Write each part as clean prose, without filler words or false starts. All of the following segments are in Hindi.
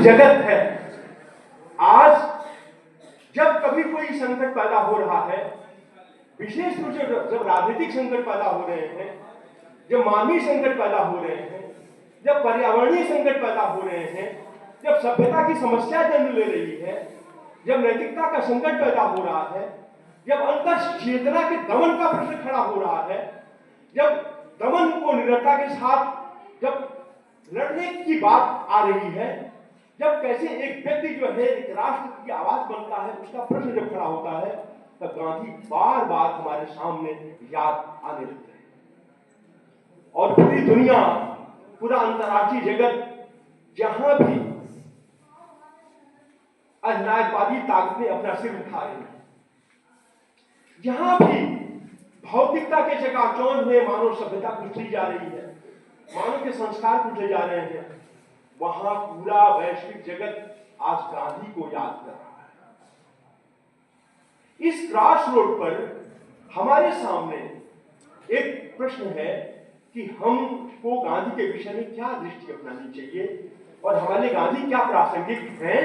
जगत है। आज जब कभी कोई संकट पैदा हो रहा है, विशेष रूप से जब राजनीतिक संकट पैदा हो रहे हैं, जब मानवीय संकट पैदा हो रहे हैं, जब पर्यावरणीय संकट पैदा हो रहे हैं, जब सभ्यता की समस्या जन्म ले रही है, जब नैतिकता का संकट पैदा हो रहा है, जब अंतर चेतना के दमन का प्रश्न खड़ा हो रहा है, जब दमन को निरंतरता के साथ जब लड़ने की बात आ रही है, जब कैसे एक व्यक्ति जो है एक राष्ट्र की आवाज बनता है, उसका प्रश्न जब खड़ा होता है, तब गांधी बार बार हमारे सामने याद आने लगते हैं। और पूरी दुनिया, पूरा अंतर्राष्ट्रीय जगत जहां भी अधिनायकवादी ताकतें अपना सिर उठा रही है, जहां भी भौतिकता के चकाचौंध में मानव सभ्यता कुचली जा रही है, मानव के संस्कार कुचले जा रहे हैं, वहां पूरा वैश्विक जगत आज गांधी को याद कर रहा है। इस क्रॉस रोड पर हमारे सामने एक प्रश्न है कि हमको गांधी के विषय में क्या दृष्टि अपनानी चाहिए और हमारे गांधी क्या प्रासंगिक हैं।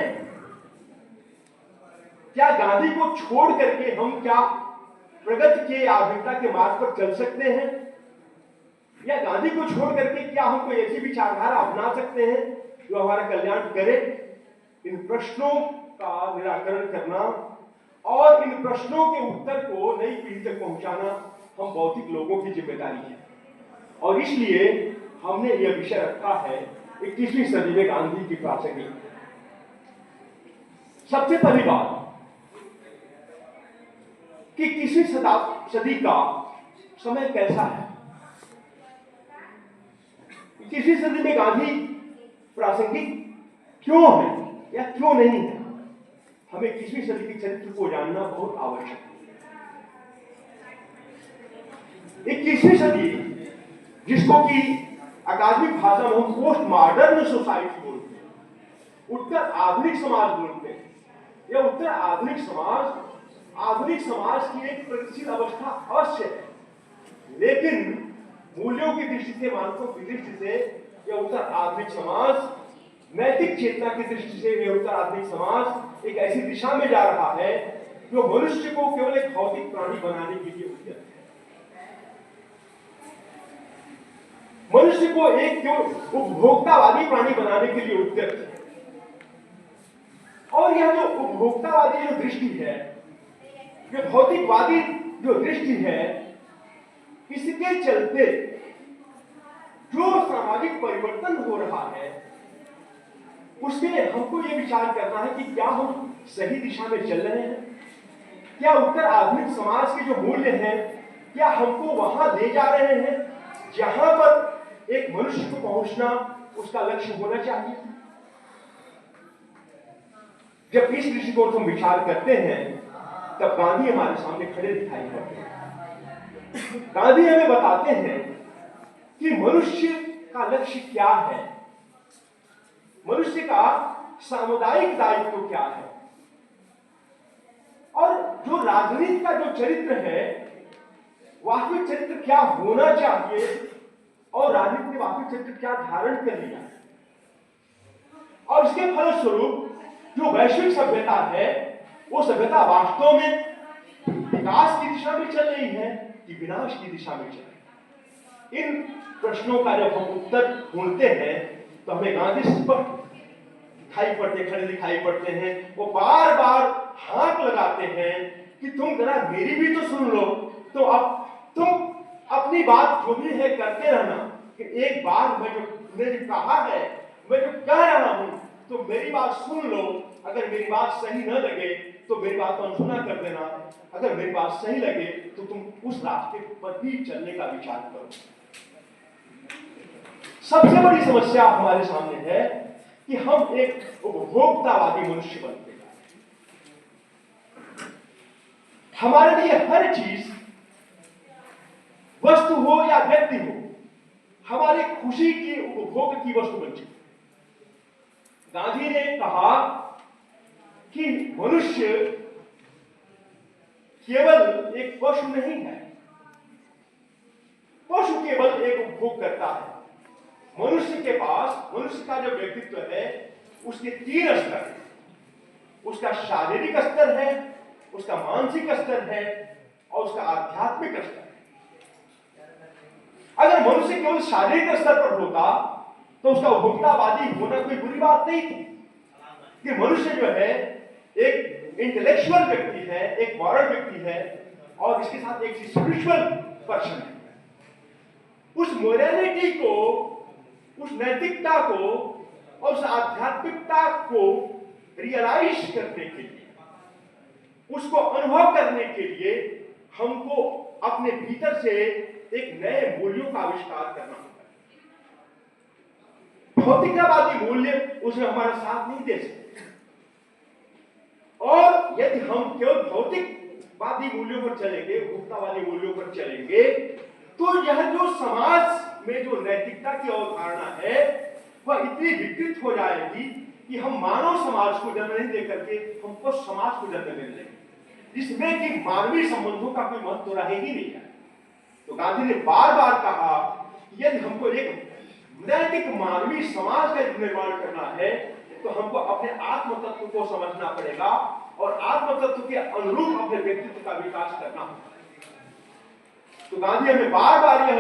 क्या गांधी को छोड़ करके हम क्या प्रगति के आधुनिकता के मार्ग पर चल सकते हैं, या गांधी को छोड़ करके क्या हम कोई ऐसी विचारधारा अपना सकते हैं जो हमारा कल्याण करे। इन प्रश्नों का निराकरण करना और इन प्रश्नों के उत्तर को नई पीढ़ी तक पहुंचाना हम भौतिक लोगों की जिम्मेदारी है। और इसलिए हमने यह विषय रखा है 21वीं सदी में गांधी की प्रासंगिकता। सबसे पहली बात कि 21वीं सदी का समय कैसा है। 21वीं सदी में गांधी प्रासंगिक क्यों है या क्यों नहीं है, हमें 21वीं सदी के चरित्र को जानना बहुत आवश्यक है। 21वीं सदी, जिसको कि अकादमिक भाषा में हम पोस्ट मॉडर्न सोसाइटी बोलते हैं, उत्तर आधुनिक समाज बोलते हैं, यह उत्तर आधुनिक समाज की एक प्रगतिशील अवस्था अवश्य है, लेकिन मूल्यों की दृष्टि से, मानकों की दृष्टि से यह उत्तर आधुनिक समाज, नैतिक चेतना की दृष्टि से यह उत्तर आधुनिक समाज एक ऐसी दिशा में जा रहा है जो मनुष्य को केवल एक भौतिक प्राणी बनाने के लिए उद्यत है, मनुष्य को एक केवल उपभोक्तावादी प्राणी बनाने के लिए उद्यत है। और यह जो उपभोक्तावादी जो दृष्टि है, जो भौतिकवादी जो दृष्टि है, इसके चलते जो सामाजिक परिवर्तन हो रहा है, उसमें हमको यह विचार करना है कि क्या हम सही दिशा में चल रहे हैं, क्या उत्तर आधुनिक समाज के जो मूल्य हैं, क्या हमको वहां ले जा रहे हैं जहां पर एक मनुष्य को पहुंचना उसका लक्ष्य होना चाहिए। जब इस दृष्टिकोण से हम विचार करते हैं, तब गांधी हमारे सामने खड़े दिखाई पड़ते हैं। गांधी हमें बताते हैं कि मनुष्य का लक्ष्य क्या है, मनुष्य का सामुदायिक दायित्व क्या है, और जो राजनीति का जो चरित्र है, वास्तविक चरित्र क्या होना चाहिए, और राजनीति ने वास्तविक चरित्र क्या धारण कर लिया, और इसके फलस्वरूप जो वैश्विक सभ्यता है, वो सभ्यता वास्तव में विकास की दिशा में चल रही है कि विनाश की दिशा में चल रही है। इन प्रश्नों का जब हम उत्तर ढूंढते हैं, तो हमें गांधी स्पष्ट खड़े दिखाई पड़ते हैं। वो बार बार हाथ लगाते हैं कि तुम जरा मेरी भी तो सुन लो, तो अब तुम अपनी बात जो भी है करते रहना, कि एक बार मैंने जो कहा है, मैं जो कह रहा हूं, तो मेरी बात सुन लो। अगर मेरी बात सही न लगे तो मेरी बात को अनसुना कर देना, अगर मेरी बात सही लगे तो तुम उस रास्ते पर भी चलने का विचार करो। सबसे बड़ी समस्या हमारे सामने है कि हम एक उपभोक्तावादी मनुष्य बनते हैं। हमारे लिए हर चीज, वस्तु हो या व्यक्ति हो, हमारी खुशी की उपभोग की वस्तु बन चुकी। गांधी ने कहा कि मनुष्य केवल एक पशु नहीं है, पशु केवल एक उपभोग करता है। मनुष्य के पास, मनुष्य का जो व्यक्तित्व है, उसके 3 स्तर हैं। उसका शारीरिक स्तर है, उसका मानसिक स्तर है और उसका आध्यात्मिक स्तर है। अगर मनुष्य केवल शारीरिक स्तर पर होता तो उसका उपभोक्तावादी होना कोई बुरी बात नहीं थी। कि मनुष्य जो है एक इंटेलेक्चुअल व्यक्ति है, एक मॉरल व्यक्ति है और इसके साथ एक स्पिरिचुअल पर्सन है। उस मोरालिटी को, उस नैतिकता को और उस आध्यात्मिकता को रियलाइज करने के लिए, उसको अनुभव करने के लिए हमको अपने भीतर से एक नए मूल्यों का आविष्कार करना होगा। भौतिकवादी मूल्य उसमें हमारा साथ नहीं दे सकते। और यदि हम केवल भौतिकवादी मूल्यों पर चलेंगे, उपभोक्तावादी मूल्यों पर चलेंगे, तो यह जो समाज में जो नैतिकता की अवधारणा है वह इतनी विकृत हो जाएगी कि हम मानव समाज को जन्म नहीं देकर के हमको समाज को जन्म देने लगेंगे, जिसमें कि मानवीय संबंधों का कोई महत्व रह ही नहीं है। तो गांधी ने बार बार कहा कि यदि हमको एक नैतिक मानवीय समाज का निर्माण करना है तो हमको अपने आत्म तत्व को समझना पड़ेगा और आत्म तत्व के अनुरूप अपने व्यक्तित्व का विकास करना होगा। तो गांधी हमें बार बार यह